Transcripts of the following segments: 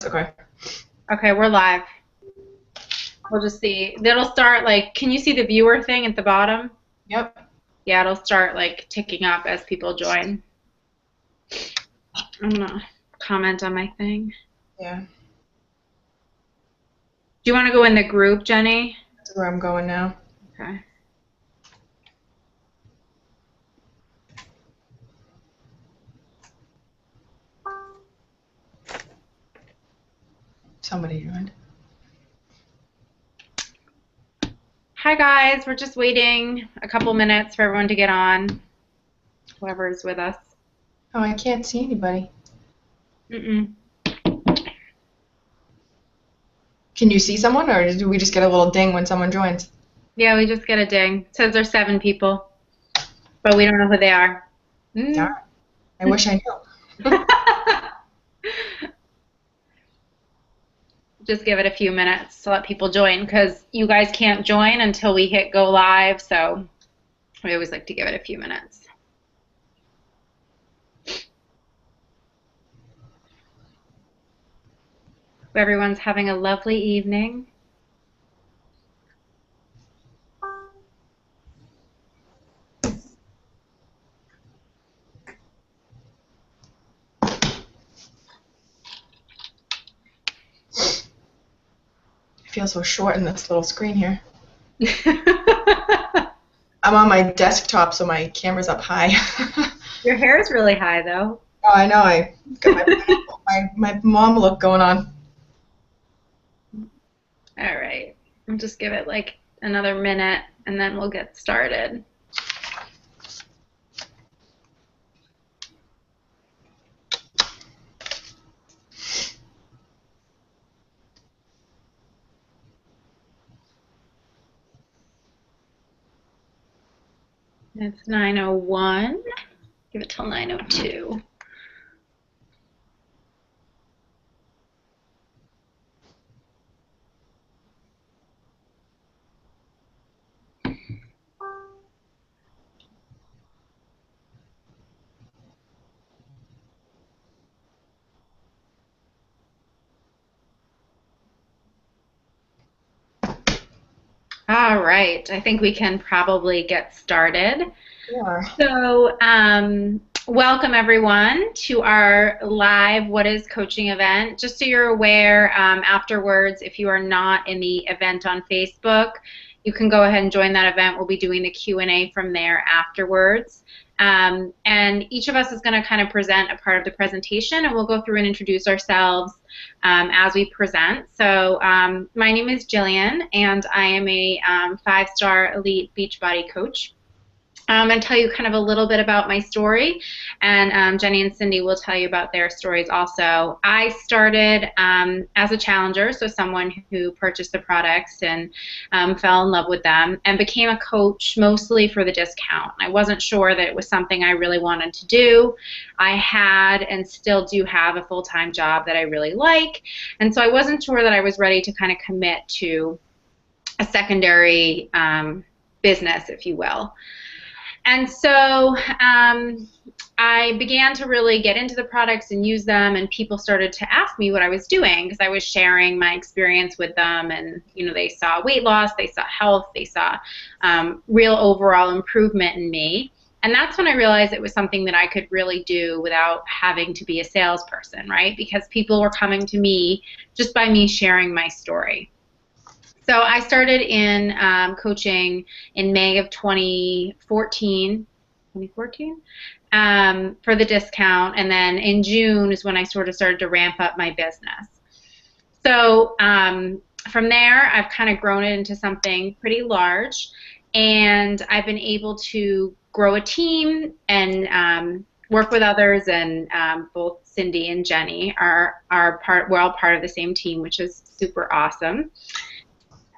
Okay. Okay, we're live. We'll just see. It'll start like, can you see the viewer thing at the bottom? Yep. Yeah, it'll start like ticking up as people join. I'm gonna comment on my thing. Yeah. Do you want to go in the group, Jenny? That's where I'm going now. Okay. Somebody joined. Hi guys, we're just waiting a couple minutes for everyone to get on. Whoever's with us. Oh, I can't see anybody. Mm-mm. Can you see someone, or do we just get a little ding when someone joins? Yeah, we just get a ding. It says there's 7 people, but we don't know who they are. Darn. I wish I knew. Just give it a few minutes to let people join because you guys can't join until we hit go live, so we always like to give it a few minutes. Everyone's having a lovely evening. I feel so short in this little screen here. I'm on my desktop, so my camera's up high. Your hair is really high, though. Oh, I know. I got my mom look going on. All right. I'll just give it like another minute, and then we'll get started. It's 9:01. Give it till 9:02. All right. I think we can probably get started. Yeah. So, welcome everyone to our live What is Coaching event. Just so you're aware, afterwards, if you are not in the event on Facebook, you can go ahead and join that event. We'll be doing the Q&A from there afterwards. And each of us is going to kind of present a part of the presentation, and we'll go through and introduce ourselves as we present. So my name is Jillian, and I am a 5-star elite Beachbody coach. And tell you kind of a little bit about my story, and Jenny and Cyndy will tell you about their stories also. I started as a challenger, so someone who purchased the products and fell in love with them, and became a coach mostly for the discount. I wasn't sure that it was something I really wanted to do. I had and still do have a full-time job that I really like, and so I wasn't sure that I was ready to kind of commit to a secondary business, if you will. And so I began to really get into the products and use them, and people started to ask me what I was doing because I was sharing my experience with them, and you know, they saw weight loss, they saw health, they saw real overall improvement in me. And that's when I realized it was something that I could really do without having to be a salesperson, right? Because people were coming to me just by me sharing my story. So I started in coaching in May of 2014 for the discount, and then in June is when I sort of started to ramp up my business. So from there, I've kind of grown it into something pretty large, and I've been able to grow a team and work with others, and both Cyndy and Jenny are we're all part of the same team, which is super awesome.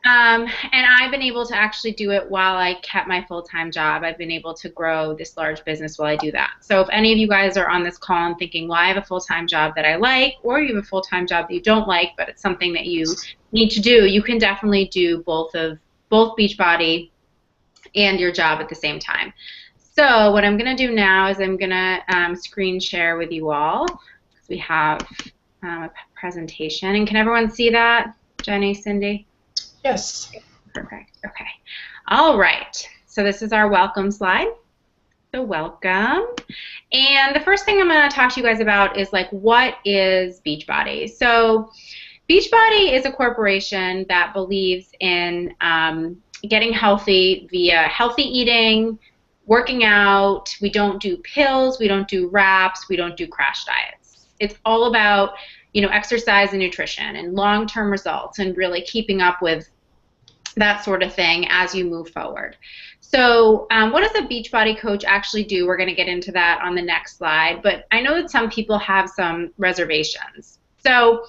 And I've been able to actually do it while I kept my full-time job. I've been able to grow this large business while I do that. So if any of you guys are on this call and thinking, well, I have a full-time job that I like, or you have a full-time job that you don't like, but it's something that you need to do, you can definitely do both Beachbody and your job at the same time. So what I'm going to do now is I'm going to screen share with you all, because we have a presentation. And can everyone see that? Jenny, Cyndy? Yes. Perfect. Okay. All right. So this is our welcome slide. So welcome. And the first thing I'm going to talk to you guys about is like, what is Beachbody? So Beachbody is a corporation that believes in getting healthy via healthy eating, working out. We don't do pills, we don't do wraps, we don't do crash diets. It's all about, exercise and nutrition and long-term results and really keeping up with that sort of thing as you move forward. So what does a Beachbody coach actually do? We're going to get into that on the next slide, but I know that some people have some reservations. So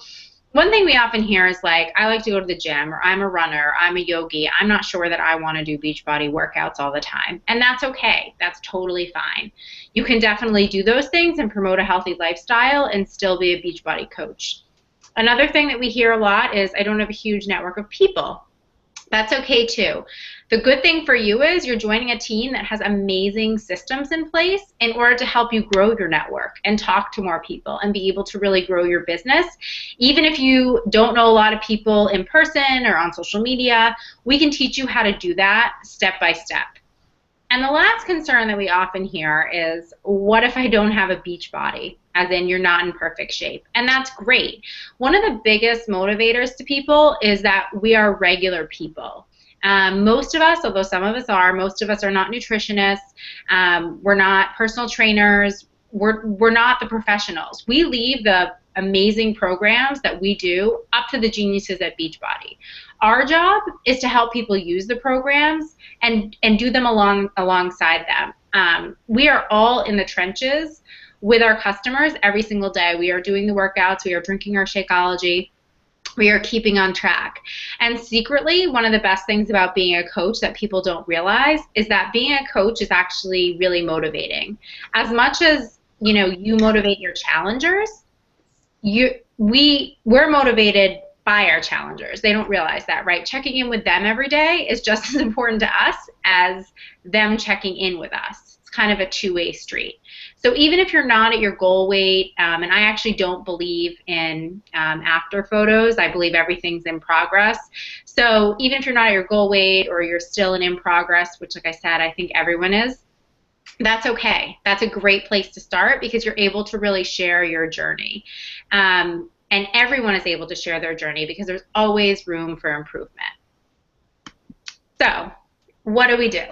one thing we often hear is like, I like to go to the gym, or I'm a runner, I'm a yogi, I'm not sure that I want to do Beachbody workouts all the time. And that's okay. That's totally fine. You can definitely do those things and promote a healthy lifestyle and still be a Beachbody coach. Another thing that we hear a lot is, I don't have a huge network of people. That's okay too. The good thing for you is you're joining a team that has amazing systems in place in order to help you grow your network and talk to more people and be able to really grow your business. Even if you don't know a lot of people in person or on social media, we can teach you how to do that step by step. And the last concern that we often hear is, what if I don't have a beach body? As in, you're not in perfect shape. And that's great. One of the biggest motivators to people is that we are regular people. Most of us, although some of us are, most of us are not nutritionists. We're not personal trainers. We're not the professionals. We leave the amazing programs that we do up to the geniuses at Beachbody. Our job is to help people use the programs and do them alongside them. We are all in the trenches with our customers every single day. We are doing the workouts. We are drinking our Shakeology. We are keeping on track. And secretly, one of the best things about being a coach that people don't realize is that being a coach is actually really motivating. As much as you motivate your challengers, we're motivated by our challengers. They don't realize that, right? Checking in with them every day is just as important to us as them checking in with us. It's kind of a two-way street. So even if you're not at your goal weight, and I actually don't believe in after photos, I believe everything's in progress. So even if you're not at your goal weight or you're still in progress, which like I said, I think everyone is, that's okay. That's a great place to start because you're able to really share your journey. And everyone is able to share their journey because there's always room for improvement. So what do?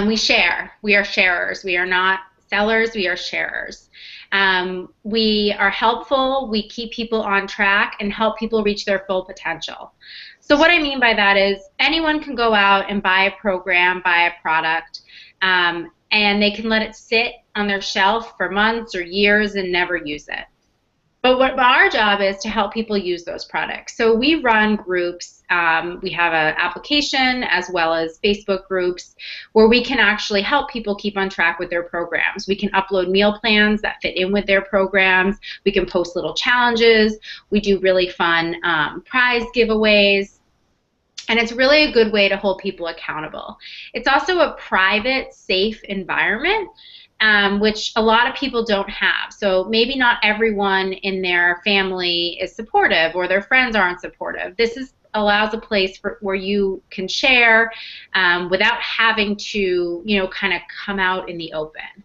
We share. We are sharers. We are not sellers. We are sharers. We are helpful. We keep people on track and help people reach their full potential. So what I mean by that is anyone can go out and buy a program, buy a product, and they can let it sit on their shelf for months or years and never use it. But what our job is to help people use those products. So we run groups. We have an application as well as Facebook groups where we can actually help people keep on track with their programs. We can upload meal plans that fit in with their programs. We can post little challenges. We do really fun prize giveaways. And it's really a good way to hold people accountable. It's also a private, safe environment, which a lot of people don't have. So maybe not everyone in their family is supportive or their friends aren't supportive. This allows a place where you can share without having to, kind of come out in the open.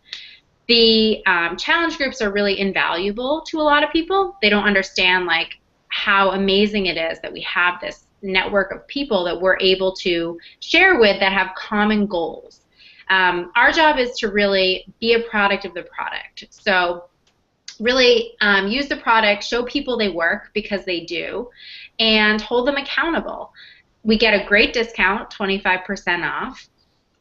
The challenge groups are really invaluable to a lot of people. They don't understand like how amazing it is that we have this network of people that we're able to share with that have common goals. Our job is to really be a product of the product. So really use the product, show people they work because they do, and hold them accountable. We get a great discount, 25% off.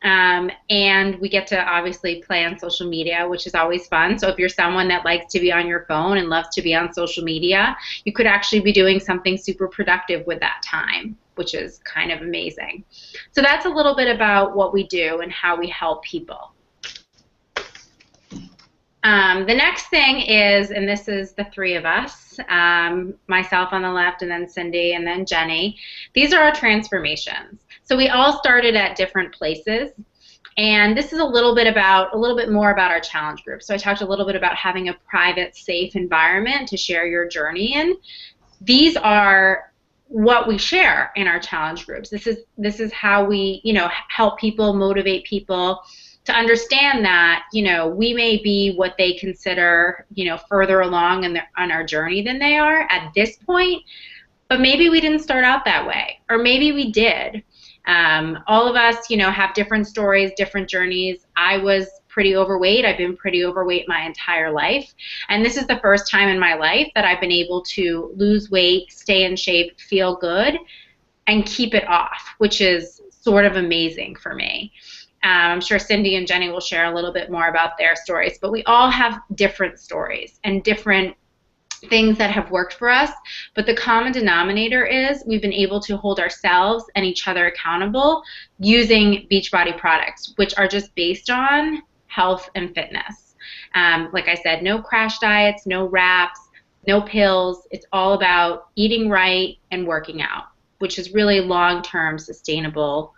And we get to obviously play on social media, which is always fun. So if you're someone that likes to be on your phone and loves to be on social media, you could actually be doing something super productive with that time, which is kind of amazing. So that's a little bit about what we do and how we help people. The next thing is, and this is the three of us, myself on the left and then Cyndy and then Jenny. These are our transformations. So we all started at different places. And this is a little bit more about our challenge group. So I talked a little bit about having a private, safe environment to share your journey in. These are what we share in our challenge groups. This is how we, help people, motivate people to understand that, we may be what they consider, further along on our journey than they are at this point, but maybe we didn't start out that way, or maybe we did. All of us, have different stories, different journeys. I was pretty overweight. I've been pretty overweight my entire life. And this is the first time in my life that I've been able to lose weight, stay in shape, feel good, and keep it off, which is sort of amazing for me. I'm sure Cyndy and Jenny will share a little bit more about their stories, but we all have different stories and different things that have worked for us, but the common denominator is we've been able to hold ourselves and each other accountable using Beachbody products, which are just based on health and fitness. Like I said, no crash diets, no wraps, no pills. It's all about eating right and working out, which is really long-term sustainable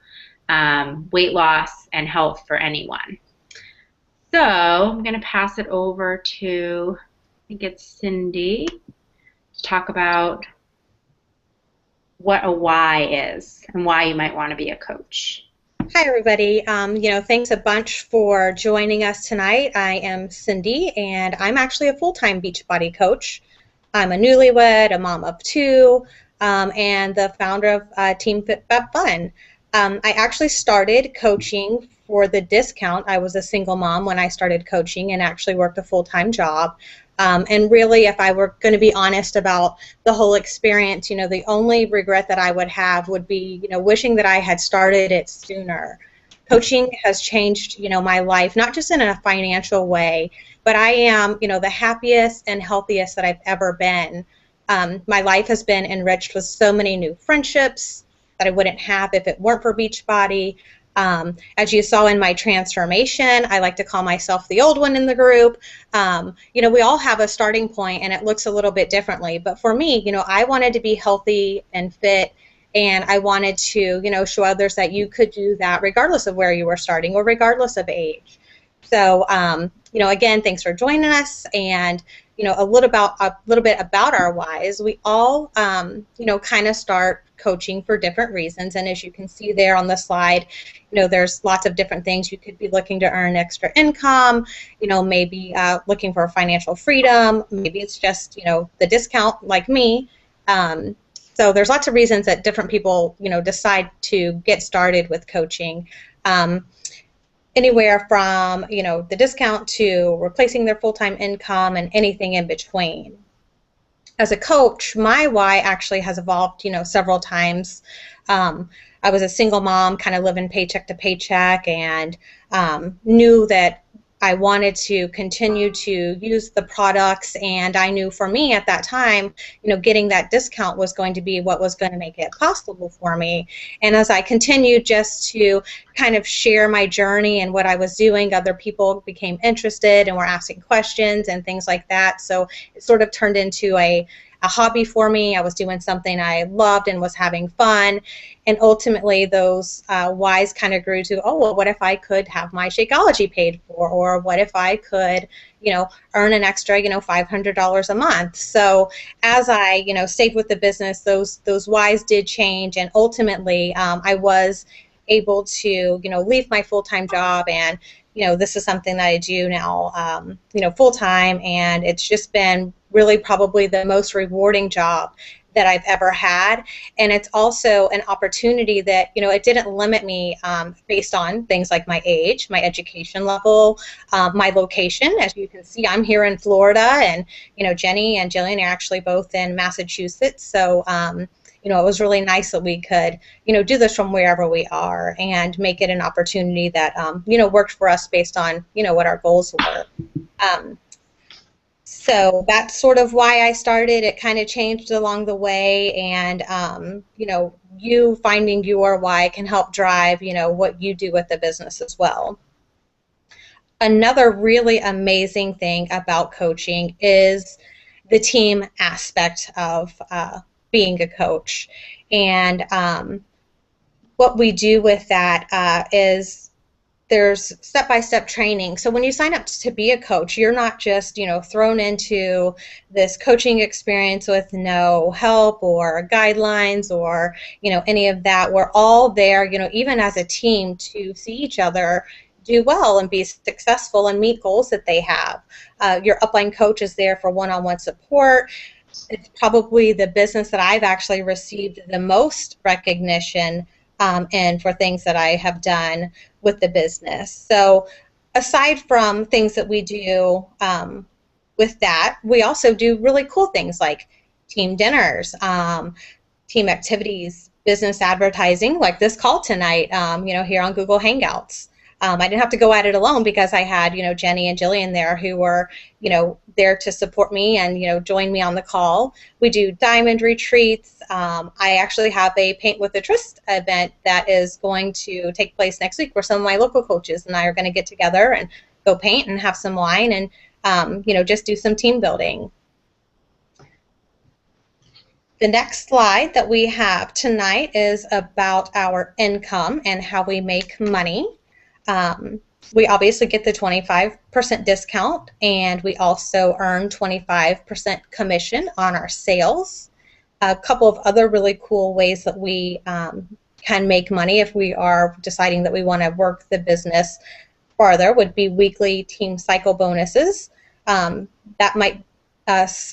weight loss and health for anyone. So I'm going to pass it over to, I think it's Cyndy, to talk about what a why is and why you might want to be a coach. Hi, everybody. Thanks a bunch for joining us tonight. I am Cyndy, and I'm actually a full-time Beachbody coach. I'm a newlywed, a mom of two, and the founder of Team Fit Fab Fun. I actually started coaching for the discount. I was a single mom when I started coaching and actually worked a full-time job. And really, if I were going to be honest about the whole experience, the only regret that I would have would be, wishing that I had started it sooner. Coaching has changed, my life, not just in a financial way, but I am, the happiest and healthiest that I've ever been. My life has been enriched with so many new friendships that I wouldn't have if it weren't for Beachbody. As you saw in my transformation, I like to call myself the old one in the group. We all have a starting point and it looks a little bit differently. But for me, I wanted to be healthy and fit, and I wanted to, show others that you could do that regardless of where you were starting or regardless of age. So, again, thanks for joining us. And a little bit about our whys. We all, kind of start coaching for different reasons, and as you can see there on the slide, there's lots of different things. You could be looking to earn extra income, maybe looking for financial freedom, maybe it's just, the discount like me. So there's lots of reasons that different people, decide to get started with coaching. Anywhere from, the discount to replacing their full-time income and anything in between. As a coach, my why actually has evolved, several times. I was a single mom, kind of living paycheck to paycheck, and knew that I wanted to continue to use the products, and I knew for me at that time, getting that discount was going to be what was going to make it possible for me. And as I continued just to kind of share my journey and what I was doing, other people became interested and were asking questions and things like that. So it sort of turned into a hobby for me. I was doing something I loved and was having fun. And ultimately, those whys kind of grew to, oh, well, what if I could have my Shakeology paid for? Or what if I could, earn an extra, $500 a month? So as I, stayed with the business, those whys did change. And ultimately, I was able to, leave my full-time job, and this is something that I do now, full-time, and it's just been really probably the most rewarding job that I've ever had. And it's also an opportunity that, it didn't limit me based on things like my age, my education level, my location. As you can see, I'm here in Florida, and, Jenny and Jillian are actually both in Massachusetts. So, it was really nice that we could, do this from wherever we are and make it an opportunity that, worked for us based on, what our goals were. So that's sort of why I started. It kind of changed along the way, and, you finding your why can help drive, what you do with the business as well. Another really amazing thing about coaching is the team aspect of being a coach. And what we do with that is there's step-by-step training. So when you sign up to be a coach, you're not just, thrown into this coaching experience with no help or guidelines or, any of that. We're all there, even as a team, to see each other do well and be successful and meet goals that they have. Your upline coach is there for one-on-one support. It's probably the business that I've actually received the most recognition and for things that I have done with the business. So aside from things that we do with that, we also do really cool things like team dinners, team activities, business advertising, like this call tonight, here on Google Hangouts. I didn't have to go at it alone because I had, Jenny and Jillian there who were, there to support me and, join me on the call. We do diamond retreats. I actually have a Paint with a Twist event that is going to take place next week where some of my local coaches and I are going to get together and go paint and have some wine and, just do some team building. The next slide that we have tonight is about our income and how we make money. We obviously get the 25% discount, and we also earn 25% commission on our sales. A couple of other really cool ways that we can make money if we are deciding that we want to work the business farther would be weekly team cycle bonuses. That might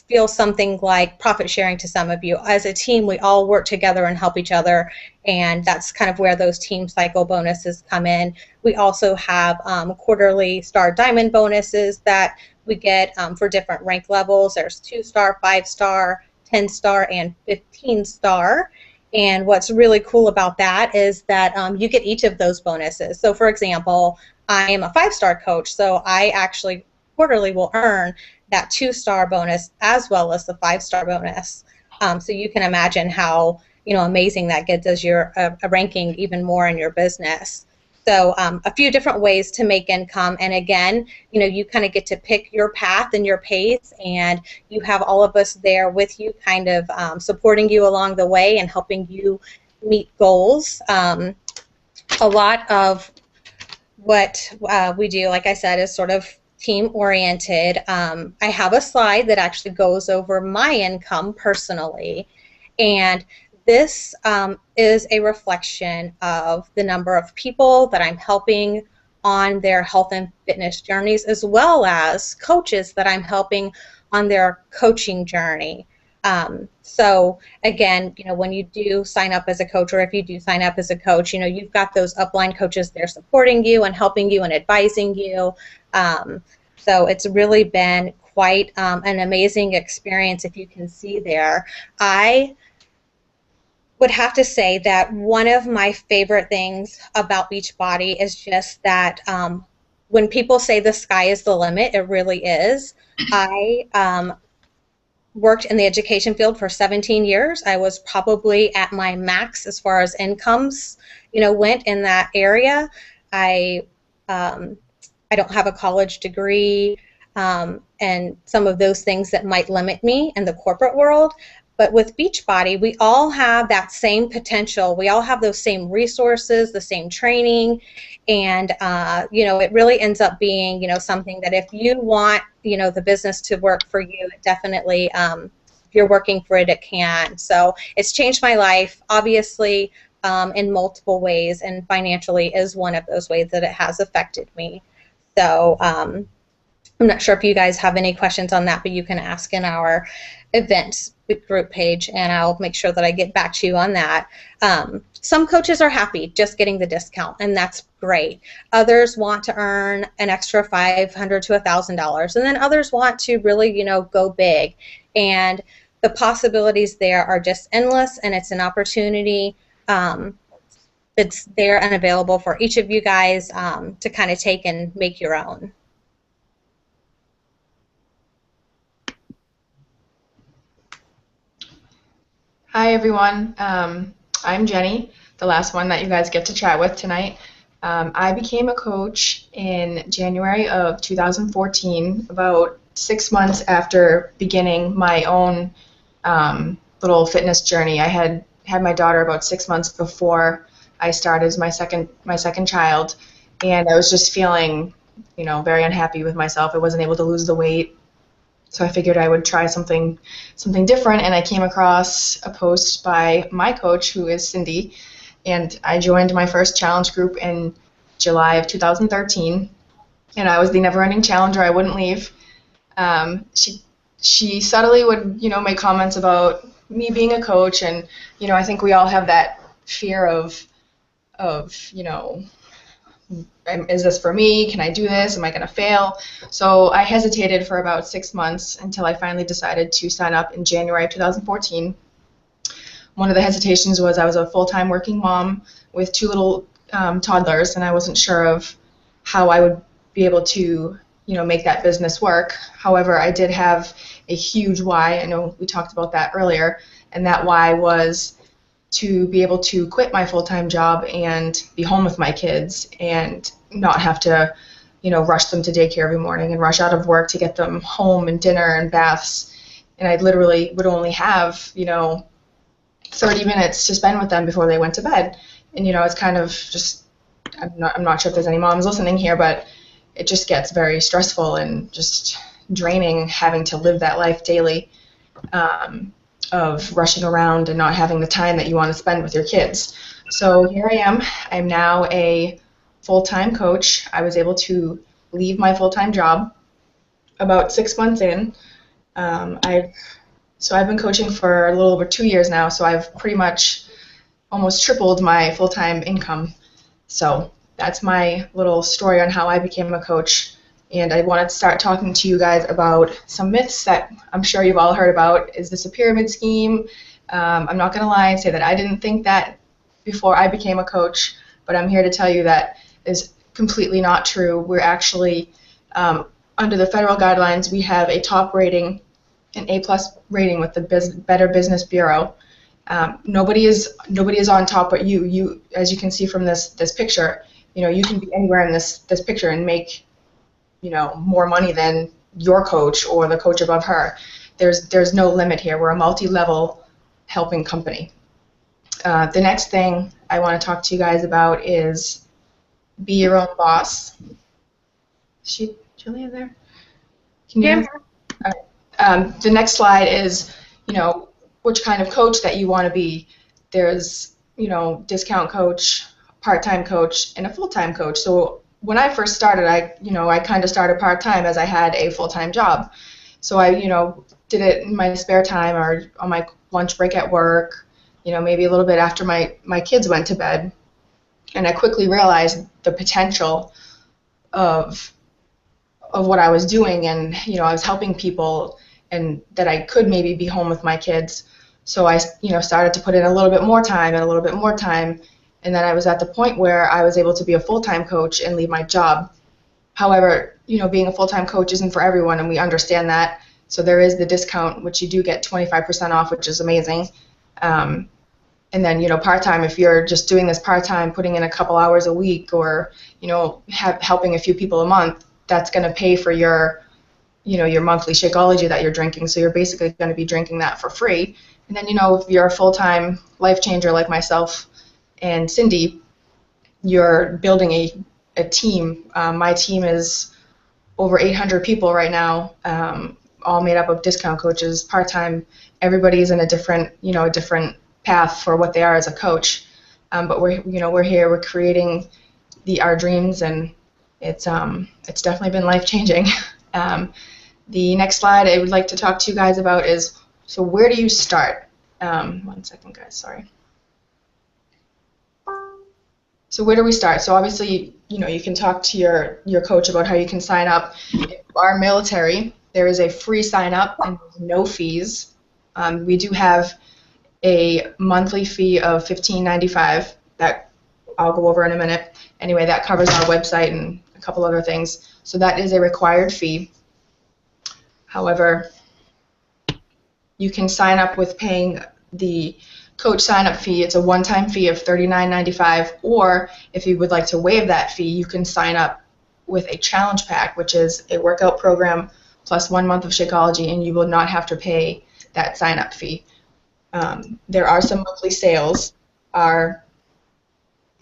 feel something like profit sharing to some of you. As a team, we all work together and help each other, and that's kind of where those team cycle bonuses come in. We also have quarterly star diamond bonuses that we get for different rank levels. There's 2-star, 5-star, 10-star, and 15-star. And what's really cool about that is that you get each of those bonuses. So for example, I am a 5-star coach, so I actually quarterly will earn that 2-star bonus as well as the 5-star bonus. So you can imagine how amazing that gets as you're ranking even more in your business. So a few different ways to make income, and again, you kind of get to pick your path and your pace, and you have all of us there with you, kind of supporting you along the way and helping you meet goals. A lot of what we do, like I said, is sort of team-oriented. I have a slide that actually goes over my income personally, and this is a reflection of the number of people that I'm helping on their health and fitness journeys, as well as coaches that I'm helping on their coaching journey. So again, when you do sign up as a coach, or if you do sign up as a coach, you've got those upline coaches there supporting you and helping you and advising you. So it's really been quite an amazing experience, if you can see there. I would have to say that one of my favorite things about Beachbody is just that when people say the sky is the limit, it really is. I worked in the education field for 17 years. I was probably at my max as far as incomes, went in that area. I don't have a college degree and some of those things that might limit me in the corporate world. But with Beachbody, we all have that same potential. We all have those same resources, the same training, and it really ends up being something that if you want the business to work for you, it definitely if you're working for it, it can. So it's changed my life, obviously, in multiple ways, and financially is one of those ways that it has affected me. So I'm not sure if you guys have any questions on that, but you can ask in our events group page, and I'll make sure that I get back to you on that. Some coaches are happy just getting the discount, and that's great. Others want to earn an extra $500 to $1,000, and then others want to really, go big. And the possibilities there are just endless, and it's an opportunity that's there and available for each of you guys to kind of take and make your own. Hi everyone, I'm Jenny, the last one that you guys get to chat with tonight. I became a coach in January of 2014, about 6 months after beginning my own little fitness journey. I had my daughter about 6 months before I started as my second child, and I was just feeling, very unhappy with myself. I wasn't able to lose the weight. So I figured I would try something different, and I came across a post by my coach, who is Cyndy, and I joined my first challenge group in July of 2013, and I was the never-ending challenger. I wouldn't leave. She subtly would, make comments about me being a coach, and, I think we all have that fear of is this for me? Can I do this? Am I going to fail? So I hesitated for about 6 months until I finally decided to sign up in January of 2014. One of the hesitations was I was a full-time working mom with 2 little toddlers, and I wasn't sure of how I would be able to, make that business work. However, I did have a huge why. I know we talked about that earlier, and that why was to be able to quit my full-time job and be home with my kids and not have to, rush them to daycare every morning and rush out of work to get them home and dinner and baths. And I literally would only have, 30 minutes to spend with them before they went to bed. And, it's kind of just, I'm not sure if there's any moms listening here, but it just gets very stressful and just draining having to live that life daily. Of rushing around and not having the time that you want to spend with your kids. So here I am. I'm now a full-time coach. I was able to leave my full-time job about 6 months in. I've been coaching for a little over 2 years now, so I've pretty much almost tripled my full-time income. So that's my little story on how I became a coach. And I wanted to start talking to you guys about some myths that I'm sure you've all heard about. Is this a pyramid scheme? I'm not going to lie and say that I didn't think that before I became a coach, but I'm here to tell you that is completely not true. We're actually, under the federal guidelines, we have a top rating, an A+ rating with the Better Business Bureau. Nobody is on top but you. You, as you can see from this picture, you can be anywhere in this picture and make more money than your coach or the coach above her. There's no limit here. We're a multi-level helping company. The next thing I want to talk to you guys about is be your own boss. Is Jillian there? Can you hear me? All right. The next slide is, which kind of coach that you want to be. There's, discount coach, part-time coach, and a full-time coach. So when I first started, I kind of started part-time as I had a full-time job. So I, did it in my spare time or on my lunch break at work, maybe a little bit after my kids went to bed. And I quickly realized the potential of what I was doing, and, I was helping people, and that I could maybe be home with my kids. So I, started to put in a little bit more time and a little bit more time. And then I was at the point where I was able to be a full-time coach and leave my job. However, being a full-time coach isn't for everyone, and we understand that. So there is the discount, which you do get 25% off, which is amazing. And then, part-time, if you're just doing this part-time, putting in a couple hours a week, or, helping a few people a month, that's going to pay for your monthly Shakeology that you're drinking. So you're basically going to be drinking that for free. And then, if you're a full-time life changer like myself and Cyndy, you're building a team. My team is over 800 people right now, all made up of discount coaches, part-time. Everybody's in a different path for what they are as a coach. But we're here. We're creating our dreams, and it's definitely been life-changing. The next slide I would like to talk to you guys about is, so where do you start? 1 second, guys. Sorry. So where do we start? So obviously, you can talk to your coach about how you can sign up. If you are military, there is a free sign up and no fees. We do have a monthly fee of $15.95 that I'll go over in a minute. Anyway, that covers our website and a couple other things. So that is a required fee. However, you can sign up with paying the coach sign-up fee. It's a one-time fee of $39.95, or if you would like to waive that fee, you can sign up with a challenge pack, which is a workout program plus 1 month of Shakeology, and you will not have to pay that sign-up fee. There are some monthly sales. Our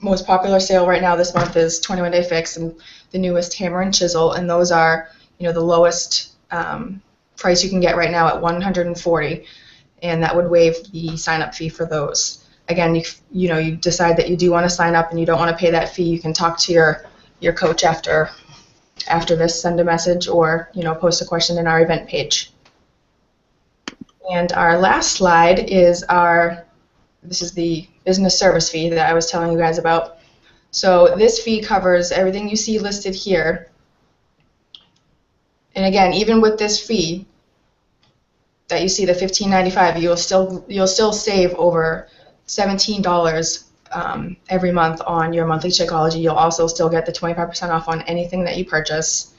most popular sale right now this month is 21 Day Fix and the newest Hammer and Chisel, and those are, the lowest price you can get right now at $140, and that would waive the sign-up fee for those. Again, you decide that you do want to sign up and you don't want to pay that fee, you can talk to your coach after this, send a message, or post a question in our event page. And our last slide is this is the business service fee that I was telling you guys about. So this fee covers everything you see listed here. And again, even with this fee that you see, the $15.95, you'll still save over $17 every month on your monthly Shakeology. You'll also still get the 25% off on anything that you purchase.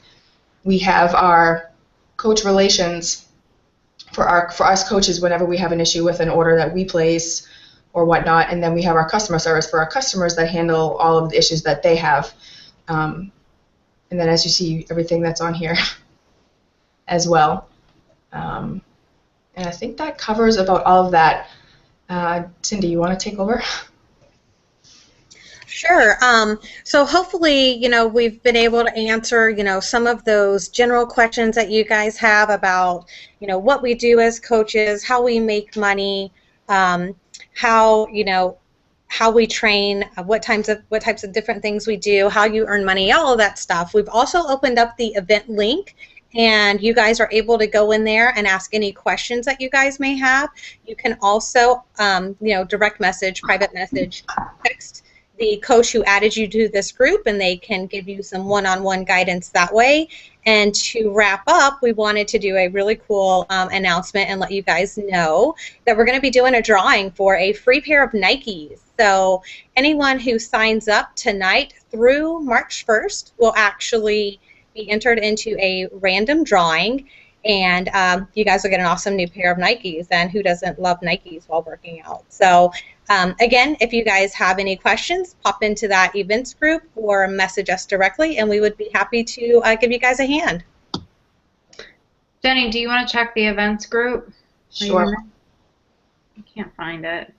We have our coach relations for us coaches whenever we have an issue with an order that we place or whatnot, and then we have our customer service for our customers that handle all of the issues that they have. And then as you see, everything that's on here as well. And I think that covers about all of that. Cyndy, you want to take over? Sure. So hopefully, we've been able to answer, some of those general questions that you guys have about, what we do as coaches, how we make money, how we train, what types of different things we do, how you earn money, all of that stuff. We've also opened up the event link, and you guys are able to go in there and ask any questions that you guys may have. You can also, direct message, private message, text the coach who added you to this group, and they can give you some one-on-one guidance that way. And to wrap up, we wanted to do a really cool announcement and let you guys know that we're going to be doing a drawing for a free pair of Nikes. So anyone who signs up tonight through March 1st will actually be entered into a random drawing, and you guys will get an awesome new pair of Nikes. And who doesn't love Nikes while working out? So again, if you guys have any questions, pop into that events group or message us directly, and we would be happy to give you guys a hand. Jenny, do you want to check the events group? Sure. I can't find it.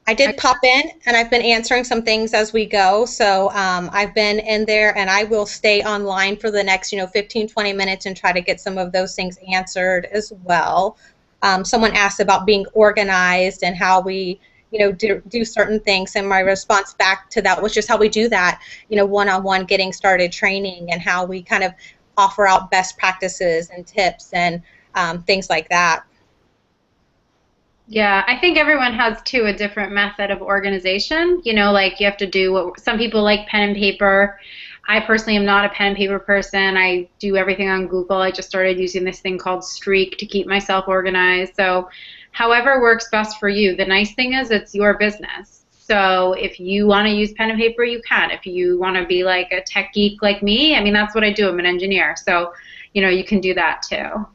I did pop in, and I've been answering some things as we go. So I've been in there, and I will stay online for the next 15, 20 minutes and try to get some of those things answered as well. Someone asked about being organized and how we do certain things, and my response back to that was just how we do that, one-on-one getting started training, and how we kind of offer out best practices and tips and things like that. Yeah, I think everyone has, too, a different method of organization. Like you have to do what some people like pen and paper. I personally am not a pen and paper person. I do everything on Google. I just started using this thing called Streak to keep myself organized. So however works best for you. The nice thing is it's your business. So if you want to use pen and paper, you can. If you want to be like a tech geek like me, I mean, that's what I do. I'm an engineer. So, you can do that, too.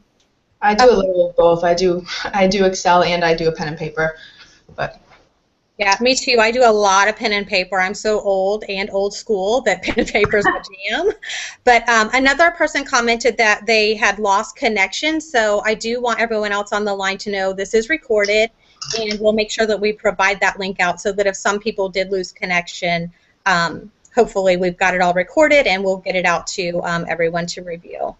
I do a little of both. I do Excel and I do a pen and paper, but yeah, me too. I do a lot of pen and paper. I'm so old and old school that pen and paper is my jam. But another person commented that they had lost connection, so I do want everyone else on the line to know this is recorded, and we'll make sure that we provide that link out so that if some people did lose connection, hopefully we've got it all recorded and we'll get it out to everyone to review.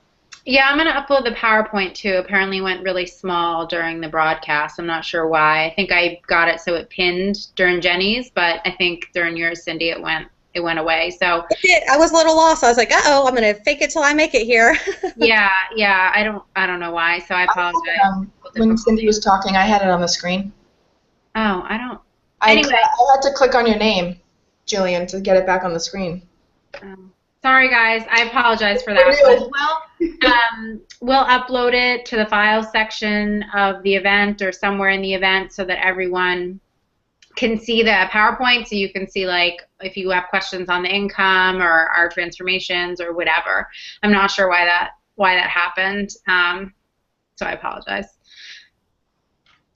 Yeah, I'm going to upload the PowerPoint, too. Apparently it went really small during the broadcast. I'm not sure why. I think I got it so it pinned during Jenny's, but I think during yours, Cyndy, it went away. So it did. I was a little lost. I was like, uh-oh, I'm going to fake it till I make it here. yeah, I don't know why, so I apologize. When Cyndy was talking, I had it on the screen. Oh, I don't. Anyway, I had to click on your name, Jillian, to get it back on the screen. Sorry, guys. I apologize for that. We'll upload it to the files section of the event or somewhere in the event so that everyone can see the PowerPoint, so you can see, like, if you have questions on the income or our transformations or whatever. I'm not sure why that happened, so I apologize.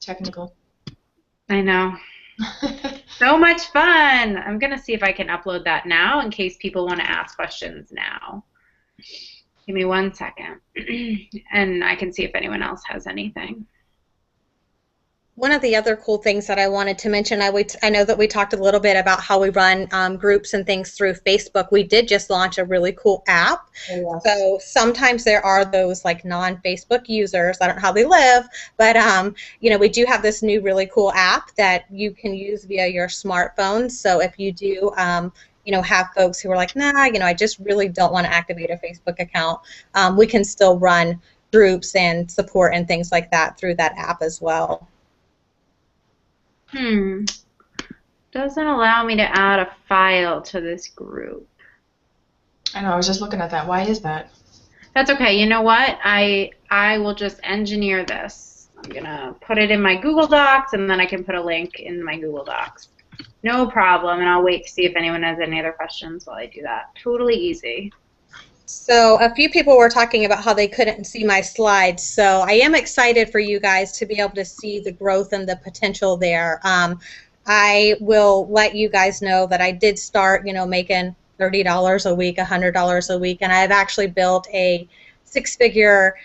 Technical. I know. So much fun. I'm going to see if I can upload that now in case people want to ask questions now. Give me 1 second, and I can see if anyone else has anything. One of the other cool things that I wanted to mention, I know that we talked a little bit about how we run groups and things through Facebook. We did just launch a really cool app. Oh, yes. So sometimes there are those like non-Facebook users. I don't know how they live, but we do have this new really cool app that you can use via your smartphone. So if you do, have folks who are like, nah, I just really don't want to activate a Facebook account, we can still run groups and support and things like that through that app as well. Doesn't allow me to add a file to this group. I know, I was just looking at that. Why is that? That's okay. You know what? I will just engineer this. I'm going to put it in my Google Docs, and then I can put a link in my Google Docs. No problem, and I'll wait to see if anyone has any other questions while I do that. Totally easy. So a few people were talking about how they couldn't see my slides. So I am excited for you guys to be able to see the growth and the potential there. I will let you guys know that I did start, making $30 a week, $100 a week, and I've actually built a six-figure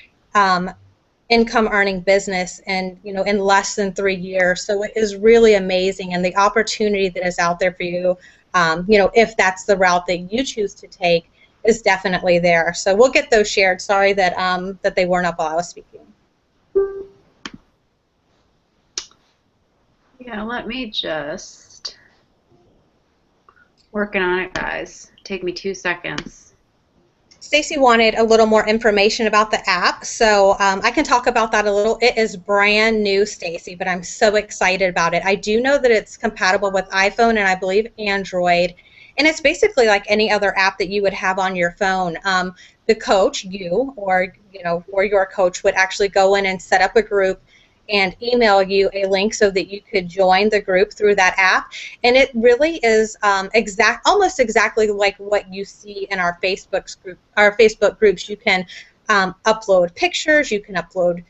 income earning business in less than 3 years. So it is really amazing, and the opportunity that is out there for you, if that's the route that you choose to take, is definitely there. So we'll get those shared. Sorry that that they weren't up while I was speaking. Yeah, let me just working on it, guys. Take me 2 seconds. Stacy wanted a little more information about the app, so I can talk about that a little. It is brand new, Stacy, but I'm so excited about it. I do know that it's compatible with iPhone and I believe Android, and it's basically like any other app that you would have on your phone. The coach, you or your coach, would actually go in and set up a group and email you a link so that you could join the group through that app. And it really is almost exactly like what you see in our Facebook groups. You can upload pictures, you can upload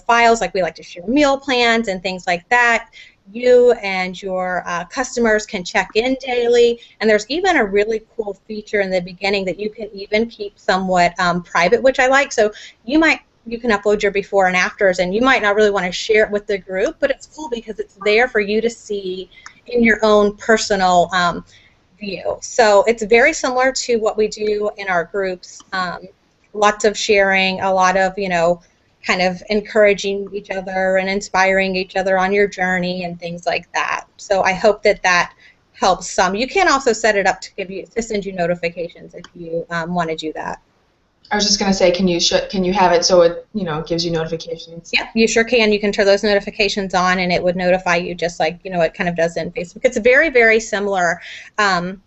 files, like we like to share meal plans and things like that. You and your customers can check in daily, and there's even a really cool feature in the beginning that you can even keep somewhat private, which I like. So you can upload your before and afters, and you might not really want to share it with the group, but it's cool because it's there for you to see in your own personal view. So it's very similar to what we do in our groups. Lots of sharing, a lot of, kind of encouraging each other and inspiring each other on your journey and things like that. So I hope that that helps some. You can also set it up to send you notifications if you want to do that. I was just going to say, can you have it so it gives you notifications? Yeah, you sure can. You can turn those notifications on, and it would notify you just like it kind of does in Facebook. It's very, very similar. When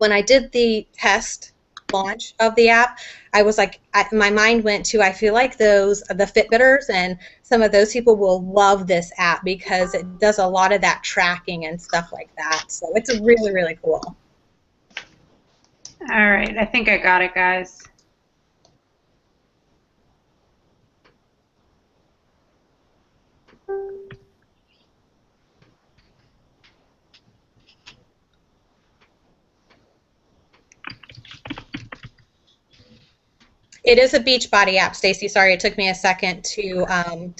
I did the test launch of the app, I was like, my mind went to, I feel like the Fitbitters and some of those people will love this app because it does a lot of that tracking and stuff like that. So it's really, really cool. All right, I think I got it, guys. It is a Beachbody app, Stacy. Sorry, it took me a second to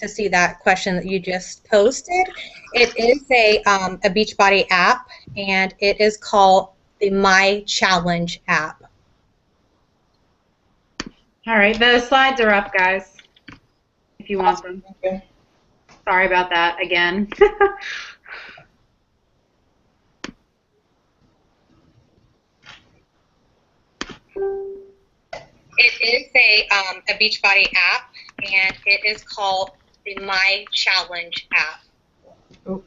see that question that you just posted. It is a Beachbody app, and it is called the My Challenge app. All right, the slides are up, guys, if you want them. Okay. Sorry about that again. It is a Beachbody app, and it is called the My Challenge app. Oh.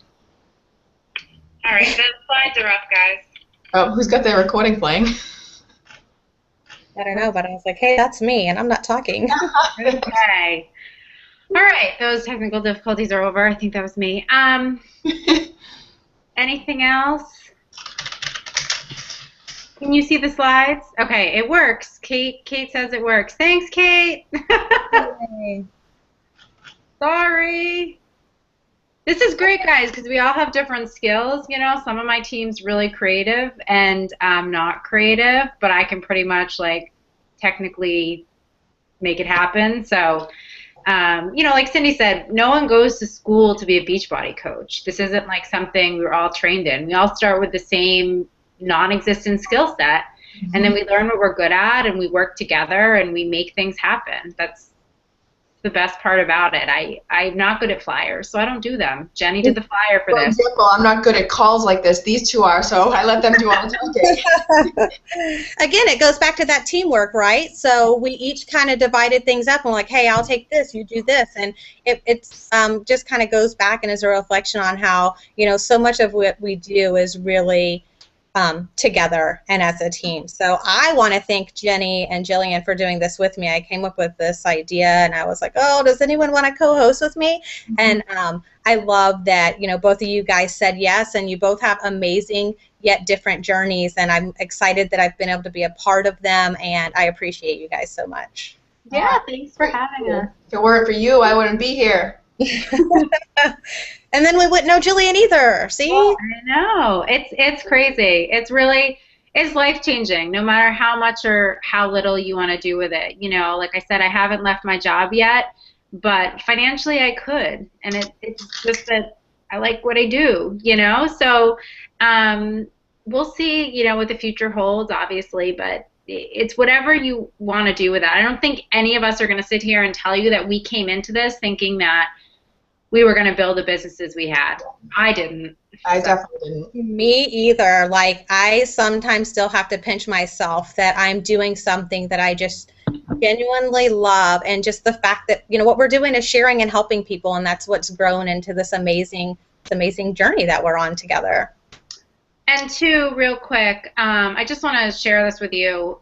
All right, the slides are up, guys. Oh, who's got their recording playing? I don't know, but I was like, hey, that's me, and I'm not talking. Okay. All right, those technical difficulties are over. I think that was me. Anything else? Can you see the slides? Okay, it works. Kate says it works. Thanks, Kate. Sorry. This is great, guys, because we all have different skills. Some of my team's really creative, and I'm not creative, but I can pretty much, technically make it happen. So Like Cyndy said, no one goes to school to be a Beachbody coach. This isn't like something we're all trained in. We all start with the same non-existent skill set, and then we learn what we're good at, and we work together, and we make things happen. That's the best part about it. I'm not good at flyers, so I don't do them. Jenny did the flyer for this. Example, I'm not good at calls like this. These two are, so I let them do all the talking. Again, it goes back to that teamwork, right? So we each kind of divided things up and like, hey, I'll take this, you do this, and it's just kind of goes back and is a reflection on how, so much of what we do is really together and as a team. So I want to thank Jenny and Jillian for doing this with me. I came up with this idea and I was like, oh, does anyone want to co-host with me? And I love that, both of you guys said yes, and you both have amazing yet different journeys, and I'm excited that I've been able to be a part of them, and I appreciate you guys so much. Yeah, thanks for having us. If it weren't for you, I wouldn't be here. And then we wouldn't know Jillian either. See? I know. It's crazy. It's life-changing, no matter how much or how little you want to do with it. Like I said, I haven't left my job yet, but financially I could. And it's just that I like what I do, So we'll see, what the future holds, obviously, but it's whatever you want to do with that. I don't think any of us are going to sit here and tell you that we came into this thinking that we were going to build the businesses we had. I didn't. I definitely didn't. Me either. Like, I sometimes still have to pinch myself that I'm doing something that I just genuinely love, and just the fact that, what we're doing is sharing and helping people, and that's what's grown into this amazing journey that we're on together. And two, real quick, I just want to share this with you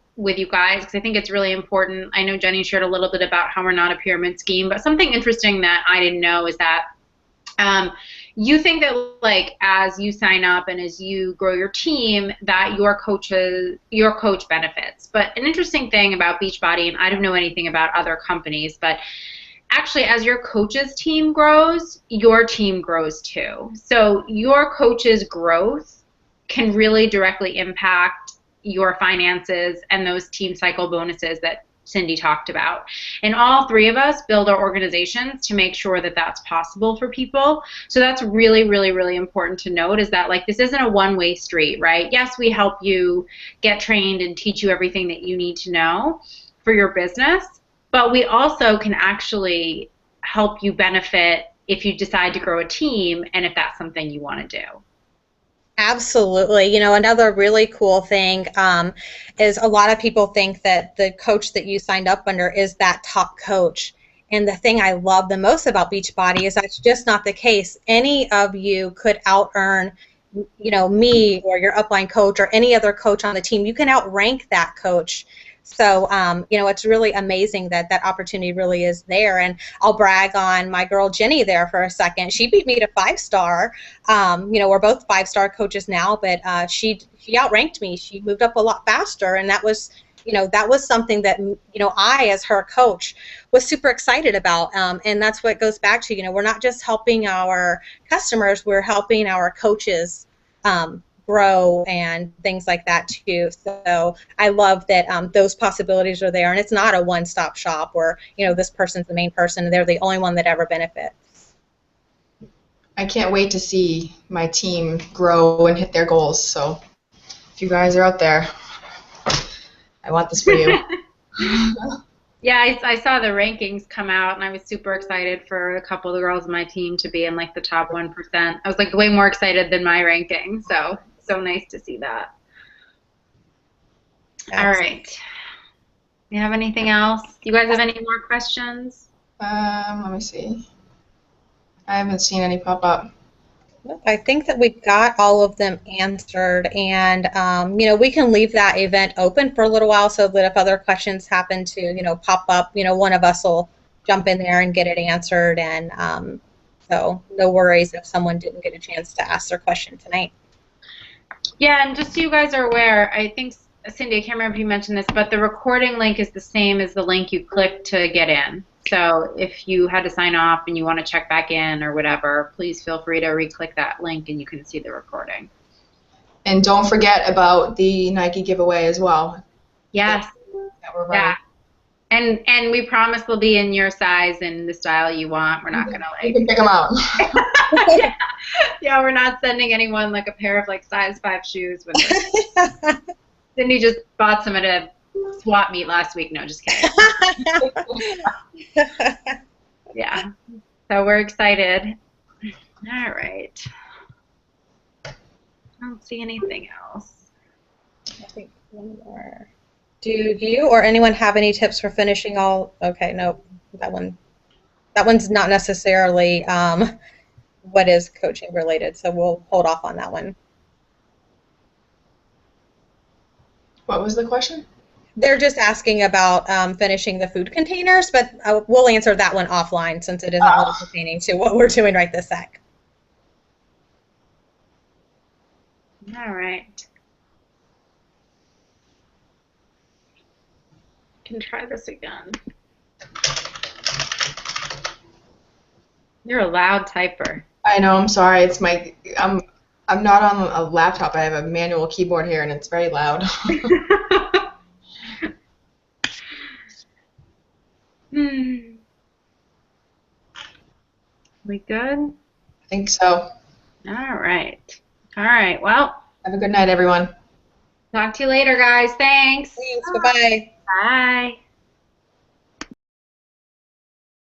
guys, because I think it's really important. I know Jenny shared a little bit about how we're not a pyramid scheme, but something interesting that I didn't know is that you think that, like, as you sign up and as you grow your team, that your coach benefits. But an interesting thing about Beachbody, and I don't know anything about other companies, but actually, as your coach's team grows, your team grows too. So your coach's growth can really directly impact your finances and those team cycle bonuses that Cyndy talked about. And all three of us build our organizations to make sure that that's possible for people. So that's really, really, really important to note, is that, like, this isn't a one-way street, right? Yes, we help you get trained and teach you everything that you need to know for your business, but we also can actually help you benefit if you decide to grow a team and if that's something you want to do. Absolutely. Another really cool thing is a lot of people think that the coach that you signed up under is that top coach. And the thing I love the most about Beachbody is that's just not the case. Any of you could out-earn, me or your upline coach or any other coach on the team. You can outrank that coach. So, it's really amazing that that opportunity really is there. And I'll brag on my girl Jenny there for a second. She beat me to 5-star. We're both 5-star coaches now, but she outranked me. She moved up a lot faster, and that was something that, I, as her coach, was super excited about. And that's what goes back to, we're not just helping our customers, we're helping our coaches grow and things like that too. So I love that those possibilities are there, and it's not a one-stop shop where this person's the main person and they're the only one that ever benefits. I can't wait to see my team grow and hit their goals. So if you guys are out there, I want this for you. Yeah, I saw the rankings come out, and I was super excited for a couple of the girls on my team to be in, like, the top 1%. I was, like, way more excited than my ranking, so nice to see that. All right. You have anything else? You guys have any more questions? Let me see. I haven't seen any pop up. I think that we got all of them answered, and we can leave that event open for a little while so that if other questions happen to pop up, one of us will jump in there and get it answered, and so no worries if someone didn't get a chance to ask their question tonight. Yeah, and just so you guys are aware, I think, Cyndy, I can't remember if you mentioned this, but the recording link is the same as the link you clicked to get in. So if you had to sign off and you want to check back in or whatever, please feel free to re-click that link and you can see the recording. And don't forget about the Nike giveaway as well. Yes. That we're running. Yeah. And we promise they'll be in your size and the style you want. We're not gonna You like can pick them out. yeah, we're not sending anyone like a pair of like size 5 shoes with it. Cyndy just bought some at a swap meet last week. No, just kidding. Yeah. So we're excited. All right. I don't see anything else. I think one more. Do you or anyone have any tips for finishing all? Okay, nope. That one's not necessarily what is coaching related, so we'll hold off on that one. What was the question? They're just asking about finishing the food containers, but we'll answer that one offline since it isn't really pertaining to what we're doing right this sec. All right. Can try this again. You're a loud typer. I know. I'm sorry. It's my. I'm not on a laptop. I have a manual keyboard here, and it's very loud. We good? I think so. All right. All right. Well, Have a good night, everyone. talk to you later, guys. Thanks. Thanks. Bye-bye. Bye.